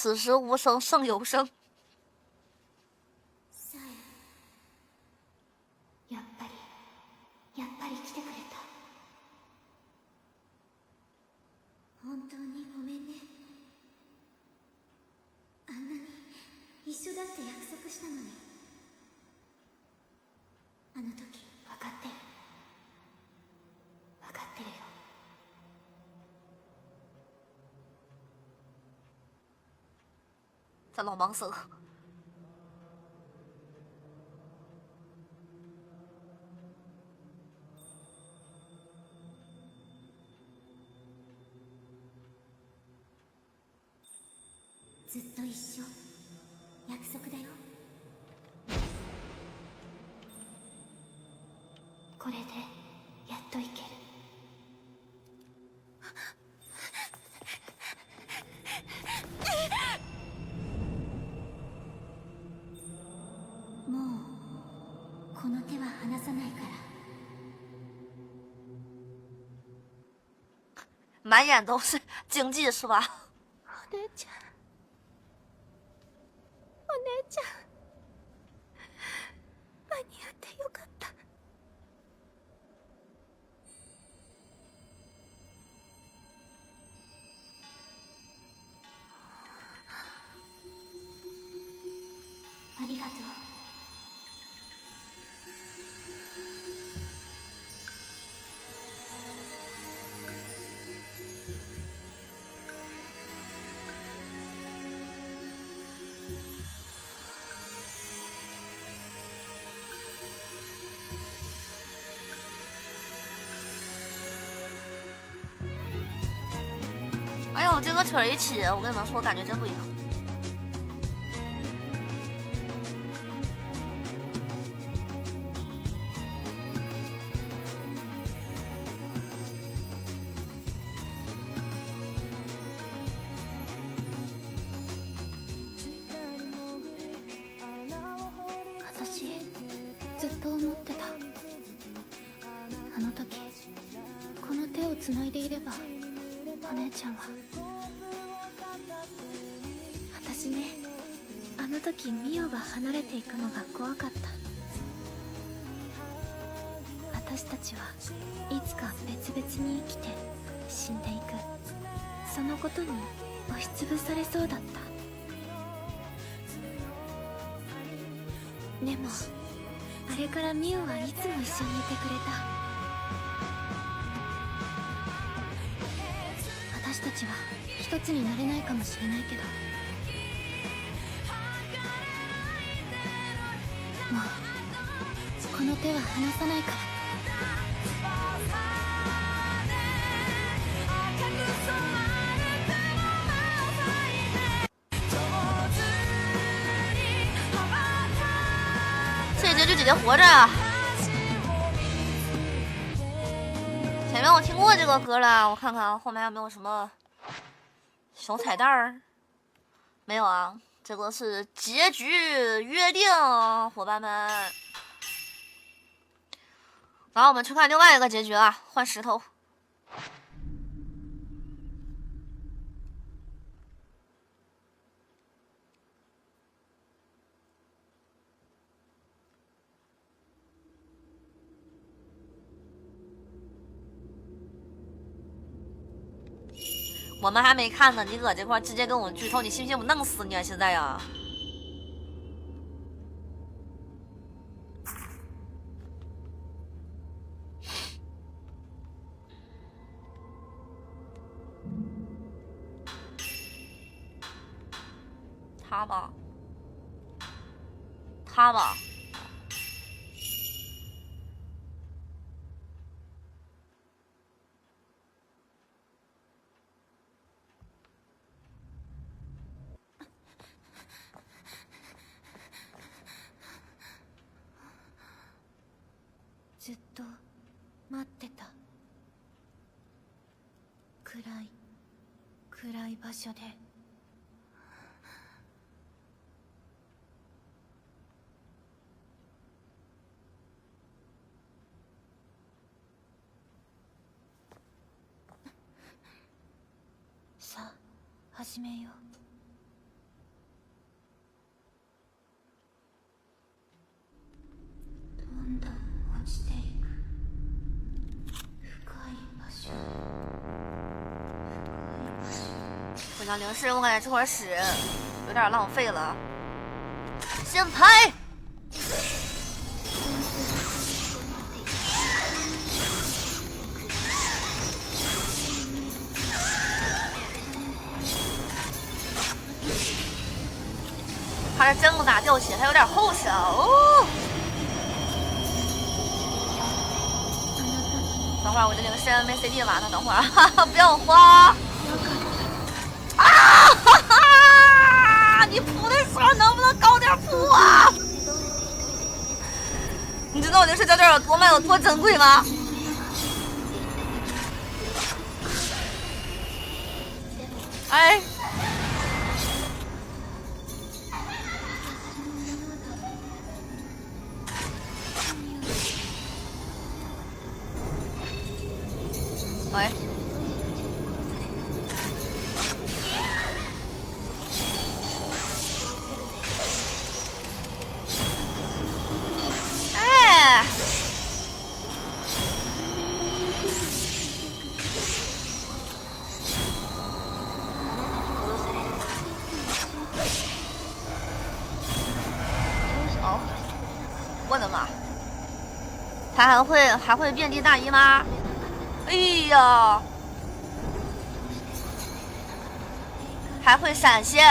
此时无声胜有声。やっぱり来てくれた。本当にごめんね。あんなに一緒だって約束したのに。あの時分かってる。分かってるよ。这老盲僧。ずっと一緒。約束だよ。これでやっといける。もうこの手は離さないから。满眼都是经济是吧？お姉ちゃん。お姉ちゃん。間に合ってよかった。ありがとう。哎呦，这个腿儿一起，我跟你们说，我感觉真不一样。私ずっと思ってた。あの時この手をつないでいればお姉ちゃんは。私ね、あの時ミオが離れていくのが怖かった。私たちはいつか別々に生きて死んでいく、そのことに押しつぶされそうだった。でもあれからミオはいつも一緒にいてくれた。私たちは一つになれないかもしれないけど、もうこの手は離さないから。这结局姐姐活着。前面我听过这个歌了，我看看后面还有没有什么小彩蛋儿。没有啊，这个是结局约定，伙伴们。然后我们去看另外一个结局啊，换石头。我们还没看呢，你搁这块直接跟我剧透，你信不信我弄死你啊！现在呀，他吧，他吧。ずっと待ってた。暗い場所で。さあ始めよう。这张零食我感觉这会儿使有点浪费了。先拍。他是真不打掉血，还有点后手。等会儿我的零食没 CD 完呢，等会儿哈哈，不要慌。啊哈哈！你扑的时候能不能高点扑啊？你知道我零食在这儿有多卖有多珍贵吗？哎。喂。哎。哦，我的妈！他还会遍地大姨妈？哎呀！还会闪现！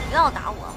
不要打我！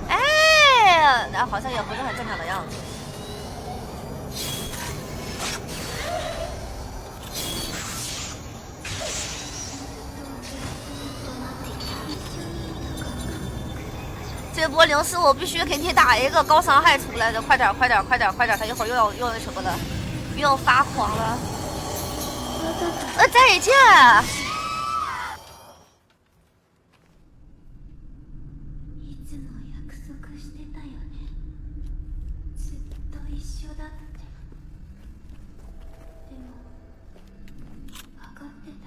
哎，那好像也不是很正常的样子。这波零食我必须给你打一个高伤害出来的，快点快点快点快点！他一会儿又那什么了，又要发狂了。再见。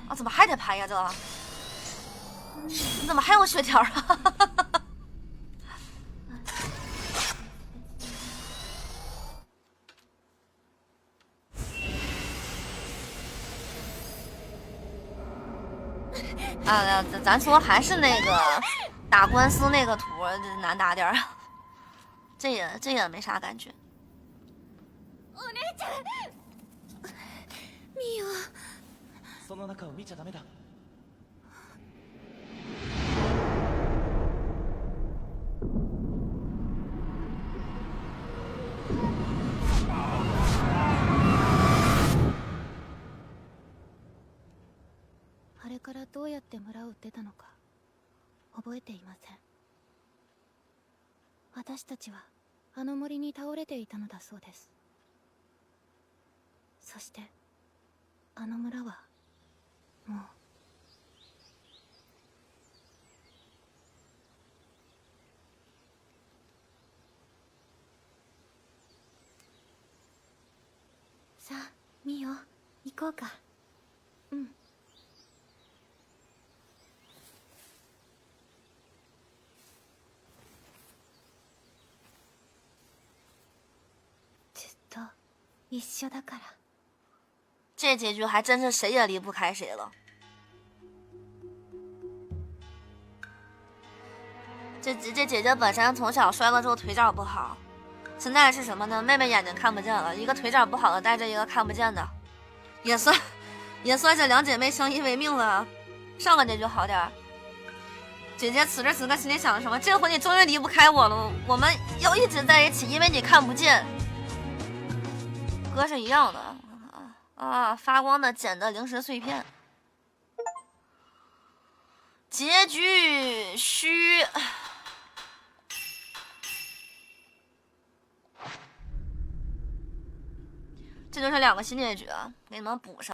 啊，怎么还得拍呀？这你怎么还有血条啊？啊，咱说还是那个打官司那个图难打点儿，这也没啥感觉。ミオ。その中を見ちゃダメだ。あれからどうやって村を出たのか覚えていません。私たちはあの森に倒れていたのだそうです。そしてあの村はもうさあミオ行こうか。うん。ずっと一緒だから。这结局还真是谁也离不开谁了。这姐姐本身从小摔了之后腿脚不好，现在是什么呢？妹妹眼睛看不见了，一个腿脚不好的带着一个看不见的，也算是两姐妹相依为命了。上个结局好点，姐姐此时此刻心里想什么？这回你终于离不开我了，我们要一直在一起，因为你看不见。歌是一样的。啊！发光的捡的零食碎片，结局虚。这就是2个新结局啊，给你们补上。